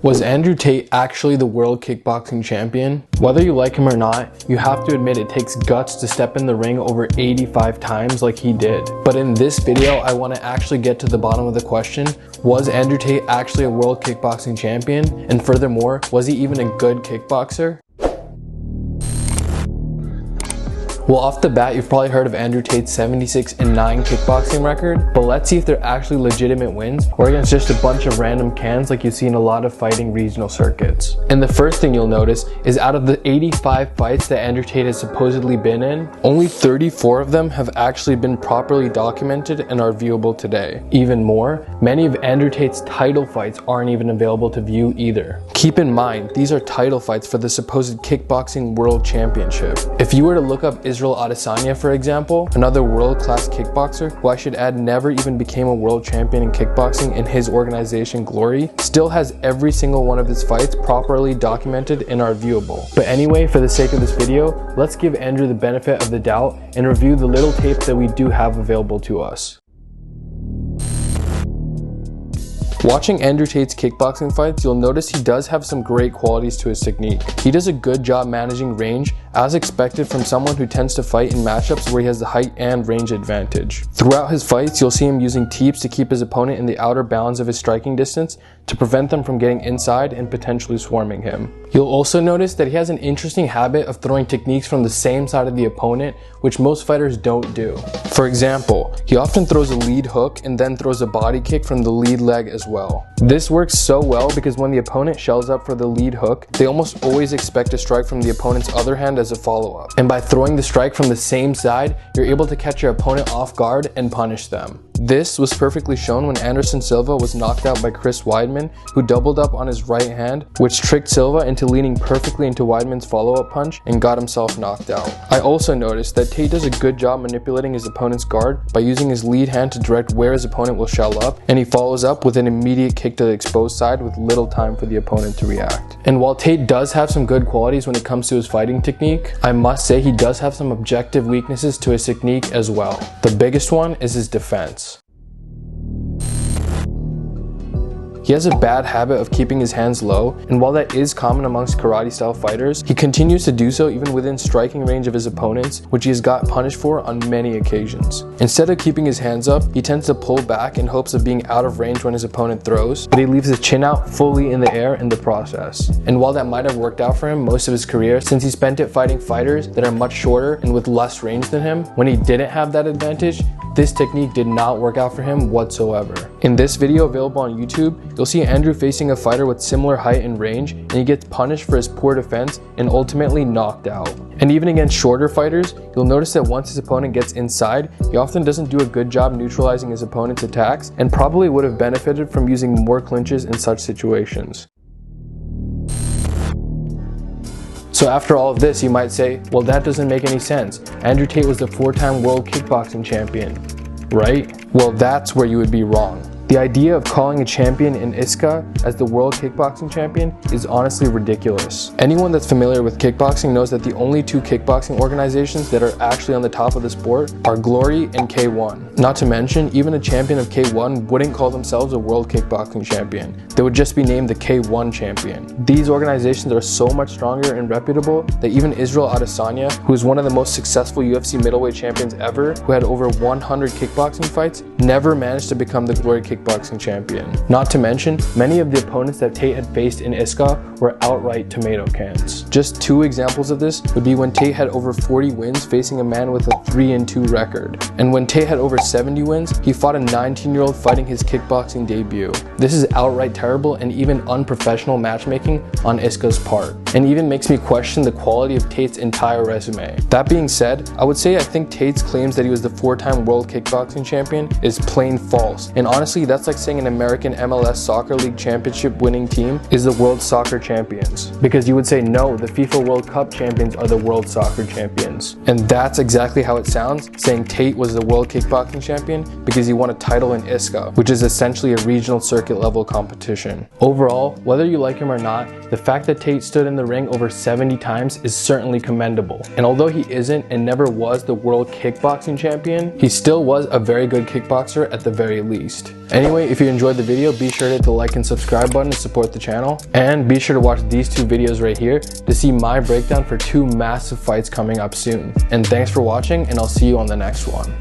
Was Andrew Tate actually the world kickboxing champion? Whether you like him or not, you have to admit it takes guts to step in the ring over 85 times like he did. But in this video, I want to actually get to the bottom of the question, was Andrew Tate actually a world kickboxing champion? And furthermore, was he even a good kickboxer? Well, off the bat, you've probably heard of Andrew Tate's 76-9 kickboxing record, but let's see if they're actually legitimate wins or against just a bunch of random cans like you see in a lot of fighting regional circuits. And the first thing you'll notice is out of the 85 fights that Andrew Tate has supposedly been in, only 34 of them have actually been properly documented and are viewable today. Even more, many of Andrew Tate's title fights aren't even available to view either. Keep in mind, these are title fights for the supposed kickboxing world championship. If you were to look up Israel Adesanya, for example, another world-class kickboxer who I should add never even became a world champion in kickboxing in his organization Glory, still has every single one of his fights properly documented and are viewable. But anyway, for the sake of this video, let's give Andrew the benefit of the doubt and review the little tape that we do have available to us. Watching Andrew Tate's kickboxing fights, you'll notice he does have some great qualities to his technique. He does a good job managing range, as expected from someone who tends to fight in matchups where he has the height and range advantage. Throughout his fights, you'll see him using teeps to keep his opponent in the outer bounds of his striking distance to prevent them from getting inside and potentially swarming him. You'll also notice that he has an interesting habit of throwing techniques from the same side of the opponent, which most fighters don't do. For example, he often throws a lead hook and then throws a body kick from the lead leg as well. This works so well because when the opponent shells up for the lead hook, they almost always expect a strike from the opponent's other hand as a follow-up. And by throwing the strike from the same side, you're able to catch your opponent off guard and punish them. This was perfectly shown when Anderson Silva was knocked out by Chris Weidman, who doubled up on his right hand, which tricked Silva into leaning perfectly into Weidman's follow-up punch and got himself knocked out. I also noticed that Tate does a good job manipulating his opponent's guard by using his lead hand to direct where his opponent will shell up, and he follows up with an immediate kick to the exposed side with little time for the opponent to react. And while Tate does have some good qualities when it comes to his fighting technique, I must say he does have some objective weaknesses to his technique as well. The biggest one is his defense. He has a bad habit of keeping his hands low, and while that is common amongst karate-style fighters, he continues to do so even within striking range of his opponents, which he has got punished for on many occasions. Instead of keeping his hands up, he tends to pull back in hopes of being out of range when his opponent throws, but he leaves his chin out fully in the air in the process. And while that might have worked out for him most of his career, since he spent it fighting fighters that are much shorter and with less range than him, when he didn't have that advantage, this technique did not work out for him whatsoever. In this video available on YouTube, you'll see Andrew facing a fighter with similar height and range, and he gets punished for his poor defense and ultimately knocked out. And even against shorter fighters, you'll notice that once his opponent gets inside, he often doesn't do a good job neutralizing his opponent's attacks and probably would have benefited from using more clinches in such situations. So after all of this, you might say, well, that doesn't make any sense. Andrew Tate was the 4-time world kickboxing champion, right? Well, that's where you would be wrong. The idea of calling a champion in ISKA as the world kickboxing champion is honestly ridiculous. Anyone that's familiar with kickboxing knows that the only two kickboxing organizations that are actually on the top of the sport are Glory and K1. Not to mention, even a champion of K1 wouldn't call themselves a world kickboxing champion. They would just be named the K1 champion. These organizations are so much stronger and reputable that even Israel Adesanya, who is one of the most successful UFC middleweight champions ever, who had over 100 kickboxing fights, never managed to become the Glory kickboxing champion. Not to mention, many of the opponents that Tate had faced in ISKA were outright tomato cans. Just two examples of this would be when Tate had over 40 wins facing a man with a 3-2 record. And when Tate had over 70 wins, he fought a 19-year-old fighting his kickboxing debut. This is outright terrible and even unprofessional matchmaking on ISKA's part, and even makes me question the quality of Tate's entire resume. That being said, I would say I think Tate's claims that he was the 4-time world kickboxing champion is plain false, and honestly that's like saying an American MLS Soccer League championship winning team is the world soccer champions, because you would say no, the FIFA World Cup champions are the world soccer champions. And that's exactly how it sounds, saying Tate was the world kickboxing champion because he won a title in ISKA, which is essentially a regional circuit level competition. Overall, whether you like him or not, the fact that Tate stood in the ring over 70 times is certainly commendable. And although he isn't and never was the world kickboxing champion, he still was a very good kickboxer at the very least. Anyway, if you enjoyed the video, be sure to hit the like and subscribe button to support the channel. And be sure to watch these 2 videos right here to see my breakdown for 2 massive fights coming up soon. And thanks for watching, and I'll see you on the next one.